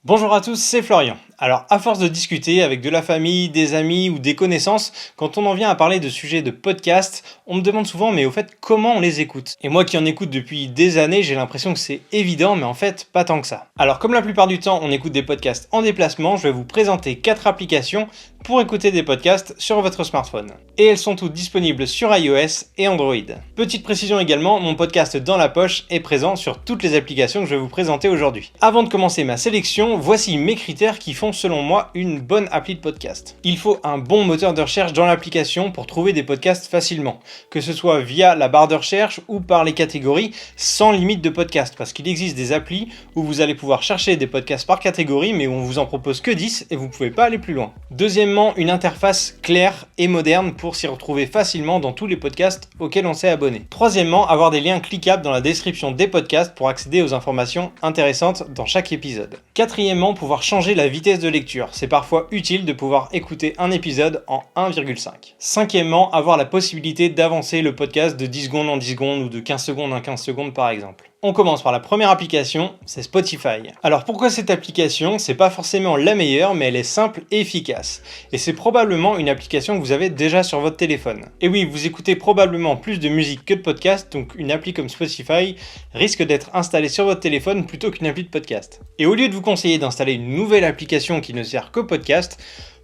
Bonjour à tous, c'est Florian. Alors, à force de discuter avec de la famille, des amis ou des connaissances, quand on en vient à parler de sujets de podcast, on me demande souvent, mais au fait, comment on les écoute? Et moi qui en écoute depuis des années, j'ai l'impression que c'est évident, mais en fait, pas tant que ça. Alors, comme la plupart du temps, on écoute des podcasts en déplacement, je vais vous présenter 4 applications pour écouter des podcasts sur votre smartphone. Et elles sont toutes disponibles sur iOS et Android. Petite précision également, mon podcast Dans la poche est présent sur toutes les applications que je vais vous présenter aujourd'hui. Avant de commencer ma sélection, voici mes critères qui font selon moi une bonne appli de podcast. Il faut un bon moteur de recherche dans l'application pour trouver des podcasts facilement, que ce soit via la barre de recherche ou par les catégories sans limite de podcast, parce qu'il existe des applis où vous allez pouvoir chercher des podcasts par catégorie mais où on vous en propose que 10 et vous pouvez pas aller plus loin. Deuxièmement, une interface claire et moderne pour s'y retrouver facilement dans tous les podcasts auxquels on s'est abonné. Troisièmement, avoir des liens cliquables dans la description des podcasts pour accéder aux informations intéressantes dans chaque épisode. Quatrièmement, pouvoir changer la vitesse de lecture. C'est parfois utile de pouvoir écouter un épisode en 1,5. Cinquièmement, avoir la possibilité d'avancer le podcast de 10 secondes en 10 secondes ou de 15 secondes en 15 secondes par exemple. On commence par la première application, c'est Spotify. Alors pourquoi cette application? C'est pas forcément la meilleure, mais elle est simple et efficace. Et c'est probablement une application que vous avez déjà sur votre téléphone. Et oui, vous écoutez probablement plus de musique que de podcast, donc une appli comme Spotify risque d'être installée sur votre téléphone plutôt qu'une appli de podcast. Et au lieu de vous conseiller d'installer une nouvelle application qui ne sert qu'au podcast,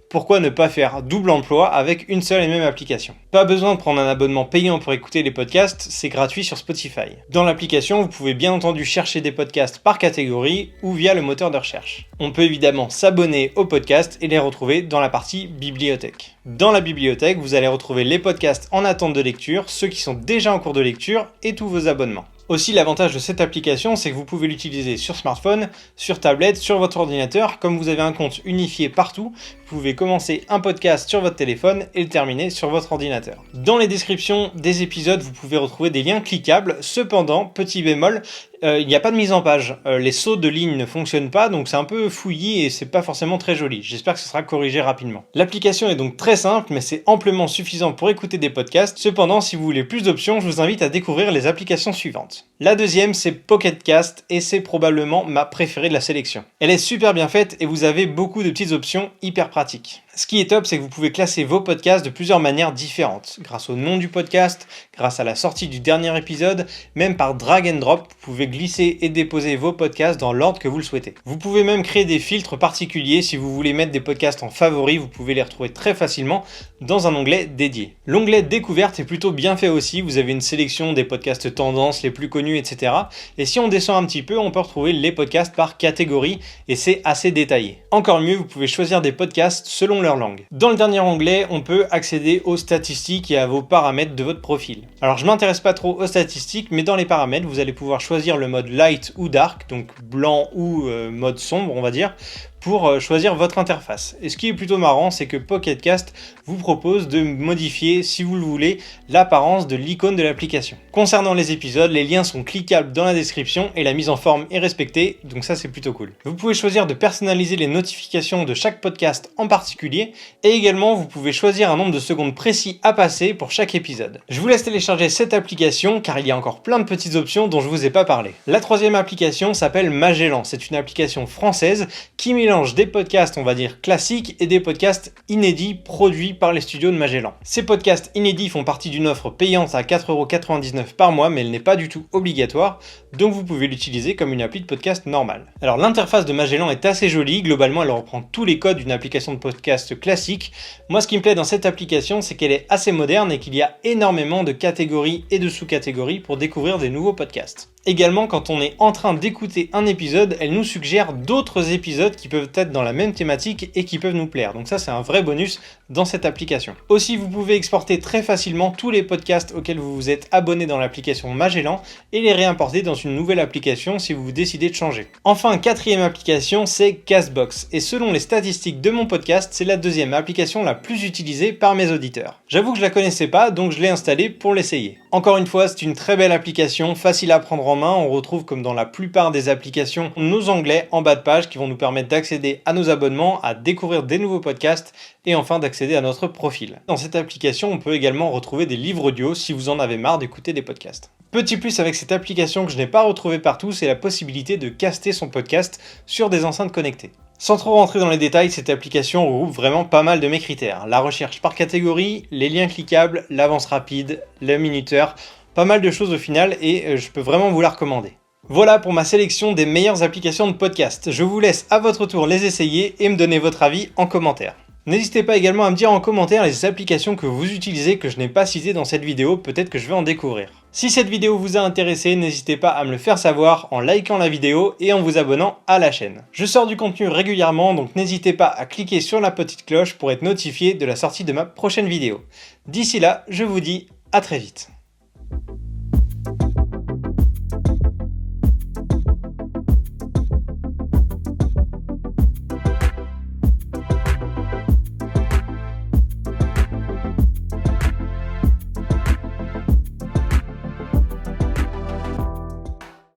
pourquoi ne pas faire double emploi avec une seule et même application? Pas besoin de prendre un abonnement payant pour écouter les podcasts, c'est gratuit sur Spotify. Dans l'application, vous pouvez bien entendu chercher des podcasts par catégorie ou via le moteur de recherche. On peut évidemment s'abonner aux podcasts et les retrouver dans la partie bibliothèque. Dans la bibliothèque, vous allez retrouver les podcasts en attente de lecture, ceux qui sont déjà en cours de lecture et tous vos abonnements. Aussi, l'avantage de cette application, c'est que vous pouvez l'utiliser sur smartphone, sur tablette, sur votre ordinateur. Comme vous avez un compte unifié partout, vous pouvez commencer un podcast sur votre téléphone et le terminer sur votre ordinateur. Dans les descriptions des épisodes, vous pouvez retrouver des liens cliquables. Cependant, petit bémol, il n'y a pas de mise en page. Les sauts de ligne ne fonctionnent pas, donc c'est un peu fouillis et c'est pas forcément très joli. J'espère que ce sera corrigé rapidement. L'application est donc très simple, mais c'est amplement suffisant pour écouter des podcasts. Cependant, si vous voulez plus d'options, je vous invite à découvrir les applications suivantes. La deuxième, c'est Pocket Cast et c'est probablement ma préférée de la sélection. Elle est super bien faite et vous avez beaucoup de petites options hyper pratiques. Ce qui est top, c'est que vous pouvez classer vos podcasts de plusieurs manières différentes. Grâce au nom du podcast, grâce à la sortie du dernier épisode, même par drag and drop, vous pouvez glisser et déposer vos podcasts dans l'ordre que vous le souhaitez. Vous pouvez même créer des filtres particuliers. Si vous voulez mettre des podcasts en favoris, vous pouvez les retrouver très facilement dans un onglet dédié. L'onglet découverte est plutôt bien fait aussi. Vous avez une sélection des podcasts tendances les plus connus, etc. Et si on descend un petit peu, on peut retrouver les podcasts par catégorie et c'est assez détaillé. Encore mieux, vous pouvez choisir des podcasts selon leur langue. Dans le dernier onglet, on peut accéder aux statistiques et à vos paramètres de votre profil. Alors je m'intéresse pas trop aux statistiques, mais dans les paramètres, vous allez pouvoir choisir le mode light ou dark, donc blanc ou mode sombre, on va dire, pour choisir votre interface. Et ce qui est plutôt marrant, c'est que Pocket Cast vous propose de modifier, si vous le voulez, l'apparence de l'icône de l'application. Concernant les épisodes, les liens sont cliquables dans la description et la mise en forme est respectée, donc ça c'est plutôt cool. Vous pouvez choisir de personnaliser les notifications de chaque podcast en particulier, et également vous pouvez choisir un nombre de secondes précis à passer pour chaque épisode. Je vous laisse télécharger cette application car il y a encore plein de petites options dont je vous ai pas parlé. La troisième application s'appelle Magellan. C'est une application française qui mélange des podcasts, on va dire classiques, et des podcasts inédits produits par les studios de Magellan. Ces podcasts inédits font partie d'une offre payante à 4,99€ par mois, mais elle n'est pas du tout obligatoire, donc vous pouvez l'utiliser comme une appli de podcast normale. Alors l'interface de Magellan est assez jolie, globalement elle reprend tous les codes d'une application de podcast classique. Moi ce qui me plaît dans cette application, c'est qu'elle est assez moderne et qu'il y a énormément de catégories et de sous-catégories pour découvrir des nouveaux podcasts. Également, quand on est en train d'écouter un épisode, elle nous suggère d'autres épisodes qui peuvent être dans la même thématique et qui peuvent nous plaire. Donc ça, c'est un vrai bonus dans cette application. Aussi, vous pouvez exporter très facilement tous les podcasts auxquels vous vous êtes abonné dans l'application Magellan et les réimporter dans une nouvelle application si vous décidez de changer. Enfin, quatrième application, c'est Castbox. Et selon les statistiques de mon podcast, c'est la deuxième application la plus utilisée par mes auditeurs. J'avoue que je la connaissais pas, donc je l'ai installée pour l'essayer. Encore une fois, c'est une très belle application, facile à prendre en main, on retrouve comme dans la plupart des applications nos onglets en bas de page qui vont nous permettre d'accéder à nos abonnements, à découvrir des nouveaux podcasts et enfin d'accéder à notre profil. Dans cette application, on peut également retrouver des livres audio si vous en avez marre d'écouter des podcasts. Petit plus avec cette application que je n'ai pas retrouvé partout, c'est la possibilité de caster son podcast sur des enceintes connectées. Sans trop rentrer dans les détails, cette application regroupe vraiment pas mal de mes critères. La recherche par catégorie, les liens cliquables, l'avance rapide, le minuteur, pas mal de choses au final et je peux vraiment vous la recommander. Voilà pour ma sélection des meilleures applications de podcast. Je vous laisse à votre tour les essayer et me donner votre avis en commentaire. N'hésitez pas également à me dire en commentaire les applications que vous utilisez que je n'ai pas citées dans cette vidéo, peut-être que je vais en découvrir. Si cette vidéo vous a intéressé, n'hésitez pas à me le faire savoir en likant la vidéo et en vous abonnant à la chaîne. Je sors du contenu régulièrement, donc n'hésitez pas à cliquer sur la petite cloche pour être notifié de la sortie de ma prochaine vidéo. D'ici là, je vous dis à très vite.